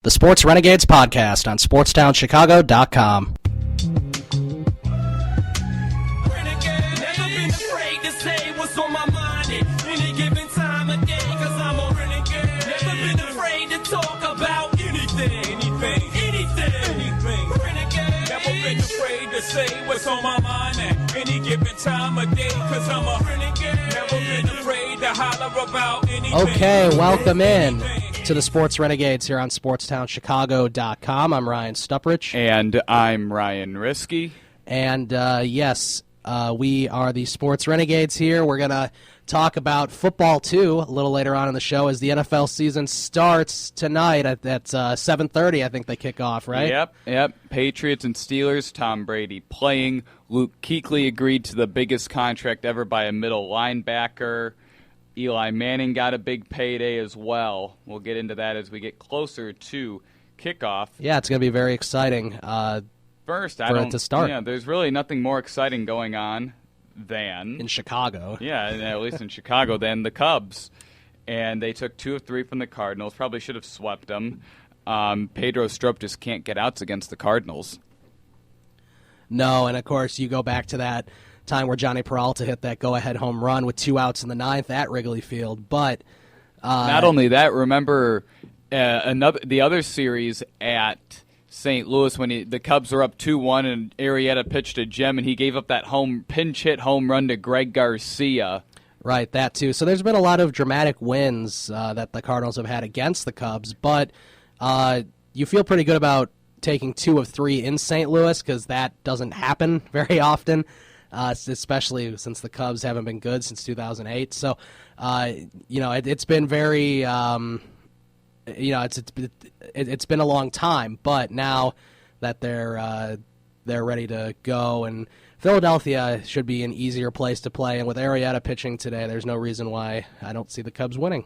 The Sports Renegades podcast on SportsTownChicago.com. Say what's on my mind at any given time of day, cause I'm a renegade. Never been afraid to holler about anything. Okay, welcome in to the Sports Renegades here on SportsTownChicago.com. I'm Ryan Stuprich. And I'm Ryan Risky. And yes, we are the Sports Renegades here. We're going to talk about football, too, a little later on in the show as the NFL season starts tonight at 7:30, I think they kick off, right? Yep. Patriots and Steelers, Tom Brady playing. Luke Kuechly agreed to the biggest contract ever by a middle linebacker. Eli Manning got a big payday as well. We'll get into that as we get closer to kickoff. Yeah, it's going to be very exciting First, to start. Yeah, there's really nothing more exciting going on than in Chicago. Yeah, at least in Chicago, than the Cubs. And they took 2 of 3 from the Cardinals. Probably should have swept them. Pedro Strop just can't get outs against the Cardinals. No, and of course you go back to that time where Johnny Peralta hit that go-ahead home run with 2 outs in the 9th at Wrigley Field. But not only that, remember the other series at St. Louis when the Cubs were up 2-1 and Arrieta pitched a gem and he gave up that pinch hit home run to Greg Garcia. Right, that too. So there's been a lot of dramatic wins that the Cardinals have had against the Cubs, but you feel pretty good about taking 2 of 3 in St. Louis because that doesn't happen very often, especially since the Cubs haven't been good since 2008. So, it's been very... it's been a long time, but now that they're ready to go, and Philadelphia should be an easier place to play. And with Arrieta pitching today, there's no reason why I don't see the Cubs winning.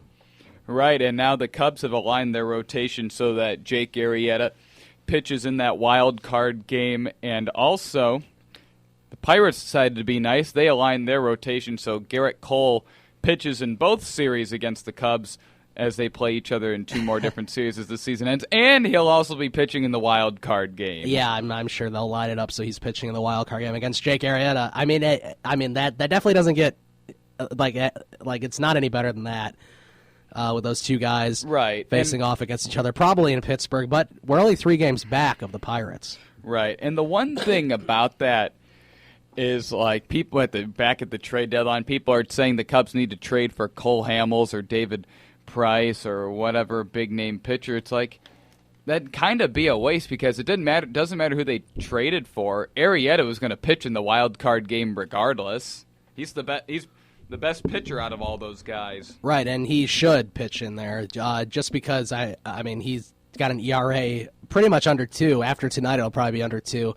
Right, and now the Cubs have aligned their rotation so that Jake Arrieta pitches in that wild card game, and also the Pirates decided to be nice. They aligned their rotation so Garrett Cole pitches in both series against the Cubs as they play each other in 2 more different series as the season ends, and he'll also be pitching in the wild card game. Yeah, I'm sure they'll line it up so he's pitching in the wild card game against Jake Arrieta. I mean that definitely doesn't get like it's not any better than that with those 2 guys facing off against each other, probably in Pittsburgh. But we're only 3 games back of the Pirates. Right, and the one thing about that is like people back at the trade deadline, people are saying the Cubs need to trade for Cole Hamels or David Price or whatever big name pitcher. It's like that'd kind of be a waste because it doesn't matter who they traded for. Arrieta was going to pitch in the wild card game regardless. He's the best pitcher out of all those guys. Right, and he should pitch in there just because I mean he's got an ERA pretty much under 2. After tonight it'll probably be under 2.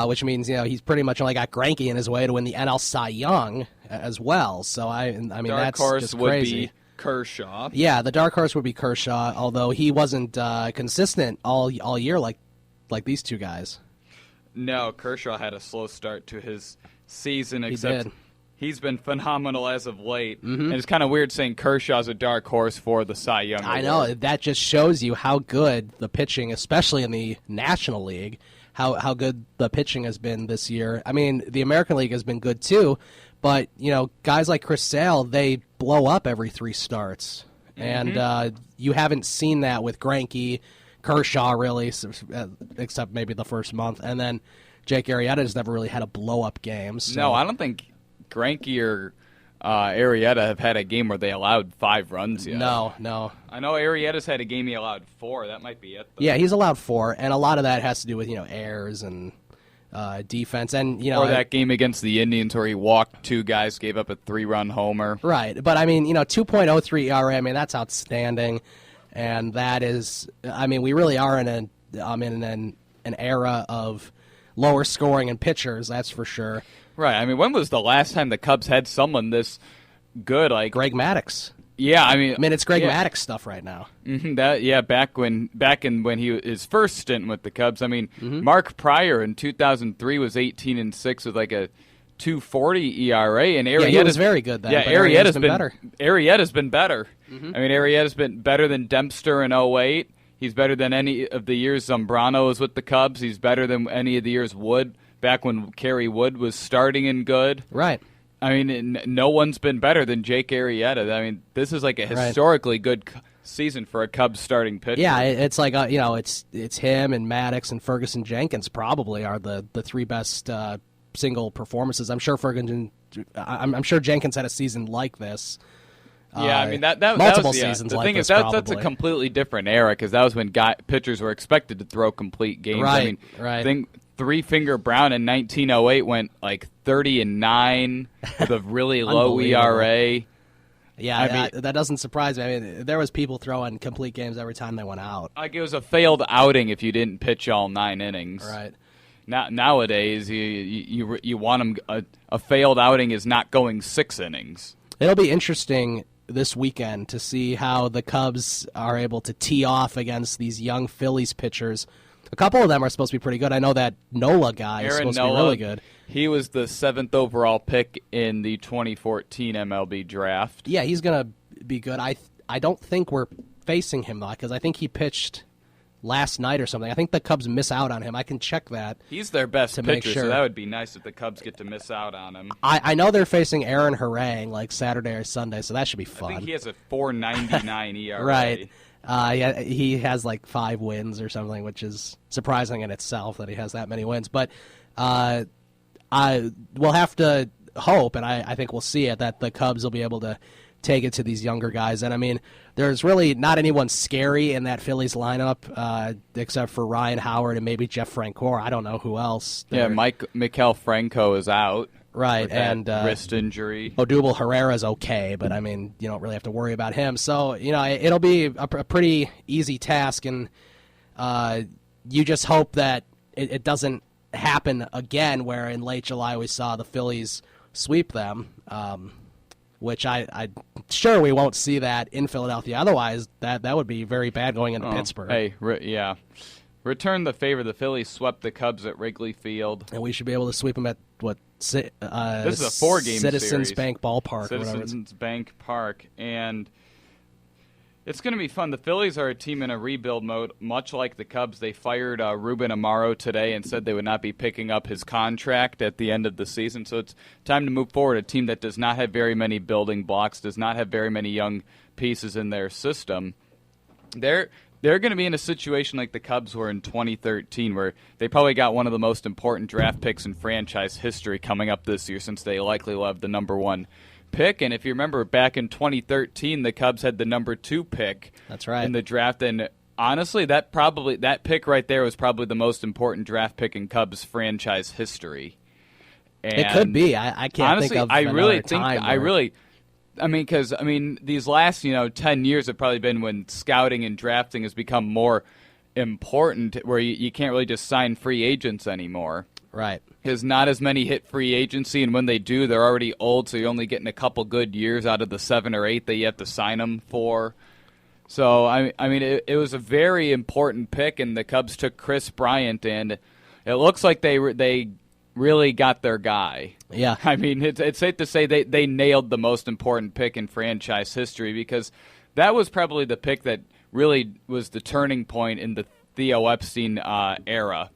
Which means he's pretty much only got Greinke in his way to win the NL Cy Young as well. So I mean that's just crazy. Be Kershaw. Yeah, the dark horse would be Kershaw, although he wasn't consistent all year like these 2 guys. No, Kershaw had a slow start to his season. Except he's been phenomenal as of late. Mm-hmm. And it's kind of weird saying Kershaw's a dark horse for the Cy Young Award. I know. That just shows you how good the pitching, especially in the National League, how good the pitching has been this year. I mean, the American League has been good too, but guys like Chris Sale, they blow up every 3 starts, and you haven't seen that with Greinke, Kershaw really, except maybe the first month, and then Jake Arrieta has never really had a blow up game. So. No, I don't think Greinke or Arrieta have had a game where they allowed 5 runs yet. No. I know Arrieta's had a game he allowed 4. That might be it, though. Yeah, he's allowed 4, and a lot of that has to do with errors and defense, and or that game against the Indians where he walked 2 guys, gave up a 3-run homer. Right, but I mean 2.03 ERA. I mean that's outstanding, and that is we really are in an era of lower scoring and pitchers. That's for sure. Right. I mean, when was the last time the Cubs had someone this good? Like Greg Maddux. Yeah, I mean it's Greg Maddux stuff right now. Mm-hmm, back in when his first stint with the Cubs. I mean, Mark Pryor in 2003 was 18-6 with like a 2.40 ERA, and Arrieta he was very good then. Yeah, Arrieta's been better. Arrieta's been better. Mm-hmm. I mean, Arrieta's been better than Dempster in 2008. He's better than any of the years Zambrano was with the Cubs. He's better than any of the years Wood, back when Kerry Wood was starting and good. Right. I mean, no one's been better than Jake Arrieta. I mean, this is like a historically good season for a Cubs starting pitcher. Yeah, it's like it's him and Maddox and Ferguson Jenkins probably are the three best single performances. I'm sure I'm sure Jenkins had a season like this. Yeah, I mean that multiple was, seasons. The like thing this, is, that's a completely different era because that was when pitchers were expected to throw complete games. Right, I mean, right. I think Three Finger Brown in 1908 went like 30-9 with a really low ERA. Yeah, that doesn't surprise me. I mean, there was people throwing complete games every time they went out. Like it was a failed outing if you didn't pitch all 9 innings. Right. Nowadays, you want them. A failed outing is not going 6 innings. It'll be interesting this weekend to see how the Cubs are able to tee off against these young Phillies pitchers. A couple of them are supposed to be pretty good. I know that Nola guy is supposed to be really good. He was the 7th overall pick in the 2014 MLB draft. Yeah, he's going to be good. I don't think we're facing him, though, because I think he pitched last night or something. I think the Cubs miss out on him. I can check that. He's their best to pitcher, make sure. So that would be nice if the Cubs get to miss out on him. I know they're facing Aaron Harang like Saturday or Sunday, so that should be fun. I think he has a 4.99 ERA. Right. Yeah, he has like 5 wins or something, which is surprising in itself that he has that many wins. But we'll have to hope, and I think we'll see it, that the Cubs will be able to take it to these younger guys. And, I mean, there's really not anyone scary in that Phillies lineup except for Ryan Howard and maybe Jeff Francoeur. I don't know who else. Yeah, Maikel Franco is out. Right, and wrist injury. Odubel Herrera's okay, but I mean, you don't really have to worry about him. So, it'll be a pretty easy task, and you just hope that it doesn't happen again where in late July we saw the Phillies sweep them, which I'm sure we won't see that in Philadelphia. Otherwise, that would be very bad going into Pittsburgh. Hey, yeah. Return the favor. The Phillies swept the Cubs at Wrigley Field. And we should be able to sweep them at, this is a 4-game Citizens series. Bank Ballpark. Citizens Bank Park. And it's going to be fun. The Phillies are a team in a rebuild mode, much like the Cubs. They fired Ruben Amaro today and said they would not be picking up his contract at the end of the season. So it's time to move forward. A team that does not have very many building blocks, does not have very many young pieces in their system. They're going to be in a situation like the Cubs were in 2013, where they probably got one of the most important draft picks in franchise history coming up this year, since they likely will have the number 1 pick. And if you remember, back in 2013, the Cubs had the number 2 pick. That's right. In the draft. And honestly, that pick right there was probably the most important draft pick in Cubs franchise history. And it could be. I can't honestly, think of another time. Because these last 10 years have probably been when scouting and drafting has become more important, where you can't really just sign free agents anymore. Right. Because not as many hit free agency, and when they do, they're already old, so you're only getting a couple good years out of the 7 or 8 that you have to sign them for. So, it was a very important pick, and the Cubs took Chris Bryant, and it looks like they really got their guy. Yeah. It's safe to say they nailed the most important pick in franchise history, because that was probably the pick that really was the turning point in the Theo Epstein era.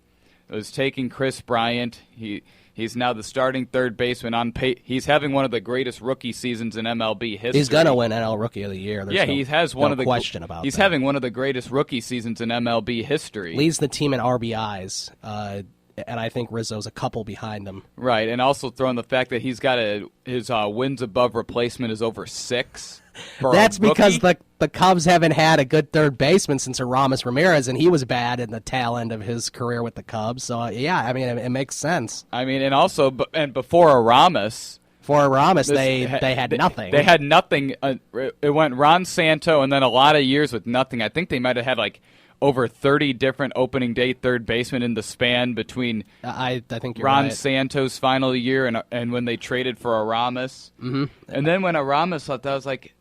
It was taking Chris Bryant. He's now the starting third baseman on pace. He's having one of the greatest rookie seasons in MLB history. He's going to win NL Rookie of the Year. He has one of the question about He's that. having one of the greatest rookie seasons in MLB history. Leads the team in RBIs. And I think Rizzo's a couple behind him. Right, and also throwing the fact that he's got his wins above replacement is over 6. That's because the Cubs haven't had a good third baseman since Aramis Ramirez, and he was bad in the tail end of his career with the Cubs. So, it makes sense. And also, before Aramis... For Aramis, they had nothing. They had nothing. It went Ron Santo, and then a lot of years with nothing. I think they might have had over 30 different opening day third basemen in the span between I think you're Ron right. Santo's final year and when they traded for Aramis. Mm-hmm. And then when Aramis left, I was like,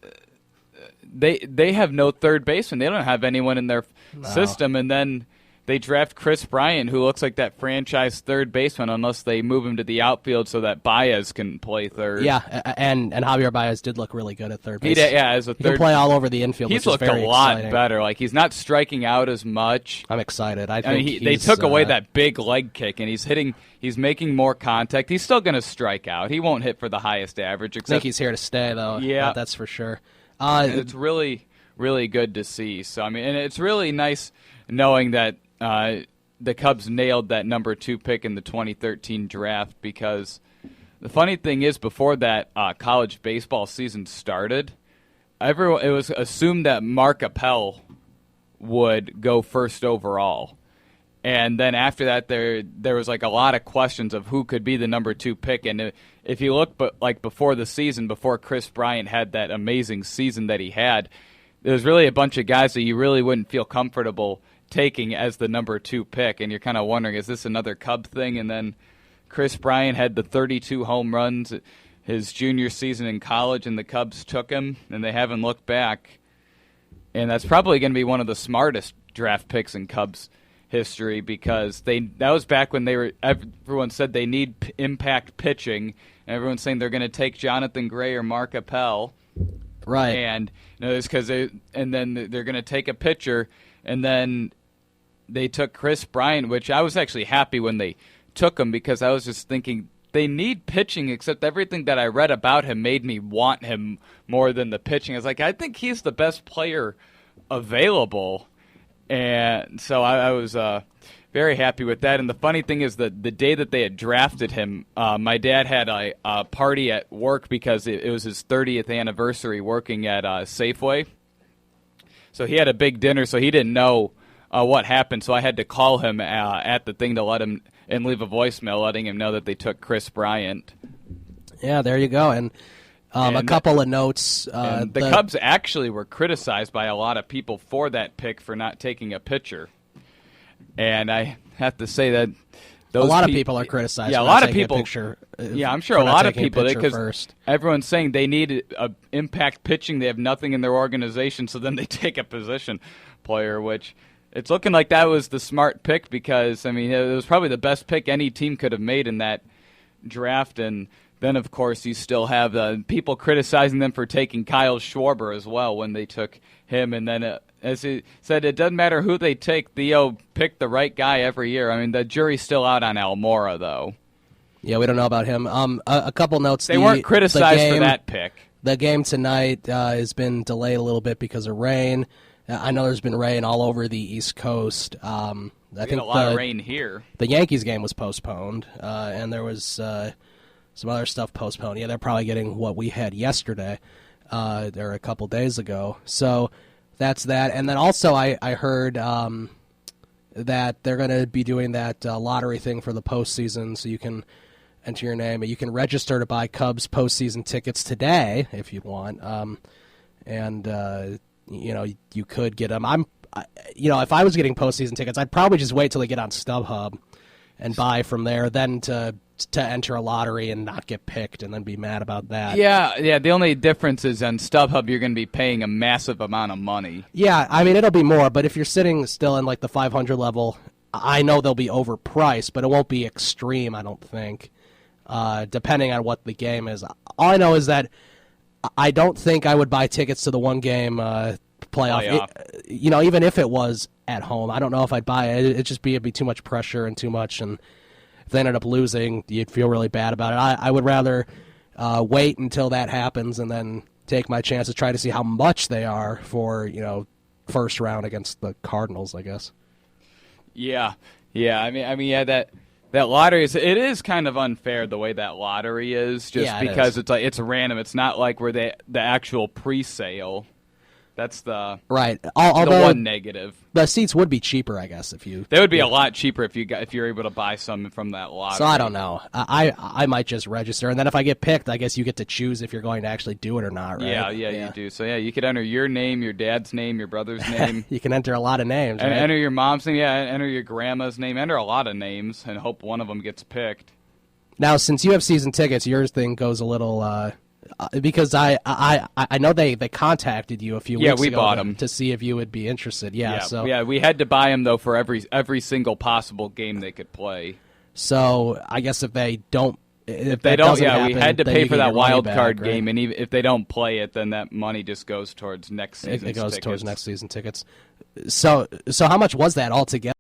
they have no third baseman. They don't have anyone in their system. And then they draft Chris Bryant, who looks like that franchise third baseman, unless they move him to the outfield so that Baez can play third. Yeah, and Javier Baez did look really good at third base. As a third, he can play all over the infield. He's which looked is very a lot exciting. better. Like, he's not striking out as much. I'm excited. I mean, think they took away that big leg kick, and he's making more contact. He's still going to strike out. He won't hit for the highest average. I think he's here to stay, though. Yeah, that's for sure. It's really, really good to see. So I mean, and it's really nice knowing that the Cubs nailed that number 2 pick in the 2013 draft, because the funny thing is, before that college baseball season started, it was assumed that Mark Appel would go first overall. And then after that, there was like a lot of questions of who could be the number 2 pick. And if you look, before the season, before Chris Bryant had that amazing season that he had, there was really a bunch of guys that you really wouldn't feel comfortable taking as the number 2 pick. And you're kind of wondering, is this another Cub thing? And then Chris Bryant had the 32 home runs his junior season in college, and the Cubs took him, and they haven't looked back. And that's probably going to be one of the smartest draft picks in Cubs history, because that was back when everyone said they need impact pitching, and everyone's saying they're going to take Jonathan Gray or Mark Appel, right? And it's because then they're going to take a pitcher, and then they took Chris Bryant, which I was actually happy when they took him, because I was just thinking they need pitching, except everything that I read about him made me want him more than the pitching. I was like, I think he's the best player available. And so I was very happy with that. And the funny thing is that the day that they had drafted him, my dad had a party at work because it was his 30th anniversary working at Safeway. So he had a big dinner, so he didn't know what happened. So I had to call him at the thing to let him and leave a voicemail letting him know that they took Chris Bryant. Yeah, there you go. And a couple of notes. The Cubs actually were criticized by a lot of people for that pick for not taking a pitcher. And I have to say that a lot of people are criticized. Yeah, for a lot of taking people. A picture, I'm sure a lot of people, because everyone's saying they need impact pitching. They have nothing in their organization, so then they take a position player, which it's looking like that was the smart pick, because I mean it was probably the best pick any team could have made in that draft. And then, of course, you still have people criticizing them for taking Kyle Schwarber as well when they took him. And then, as he said, it doesn't matter who they take. Theo picked the right guy every year. I mean, the jury's still out on Almora, though. Yeah, we don't know about him. A couple notes. They weren't criticized for that pick. The game tonight has been delayed a little bit because of rain. I know there's been rain all over the East Coast. I think a lot of rain here. The Yankees game was postponed, and there was some other stuff postponed. Yeah, they're probably getting what we had yesterday or a couple days ago. So that's that. And then also I heard that they're going to be doing that lottery thing for the postseason, so you can enter your name. You can register to buy Cubs postseason tickets today if you want. You could get them. If I was getting postseason tickets, I'd probably just wait till they get on StubHub and buy from there, then to enter a lottery and not get picked and then be mad about that. Yeah. The only difference is on StubHub you're going to be paying a massive amount of money. Yeah, I mean, it'll be more, but if you're sitting still in like the 500 level, I know they'll be overpriced, but it won't be extreme, I don't think, depending on what the game is. All I know is that I don't think I would buy tickets to the one game playoff. Even if it was at home, I don't know if I'd buy it. It'd be too much pressure and too much, and if they ended up losing, you'd feel really bad about it. I would rather wait until that happens and then take my chances, try to see how much they are for first round against the Cardinals, I guess. Yeah. I mean, that lottery is kind of unfair the way that lottery is, just because it's random. It's not like where the actual pre-sale. That's the right. The one negative. The seats would be cheaper, I guess, if you. They would be a lot cheaper if you're able to buy some from that lottery. So I don't know. I might just register, and then if I get picked, I guess you get to choose if you're going to actually do it or not, right? Yeah, you do. So you could enter your name, your dad's name, your brother's name. You can enter a lot of names. And right? enter your mom's name. Yeah, enter your grandma's name. Enter a lot of names, and hope one of them gets picked. Now, since you have season tickets, your thing goes a little because I know they contacted you a few weeks we ago bought 'em. to see if you would be interested. So we had to buy them though for every single possible game they could play. So I guess if they don't. If they don't, happen, we had to then pay you for get that your money wild back, card right? game, and even if they don't play it, then that money just goes towards next season's It goes tickets. towards next season tickets. So how much was that altogether?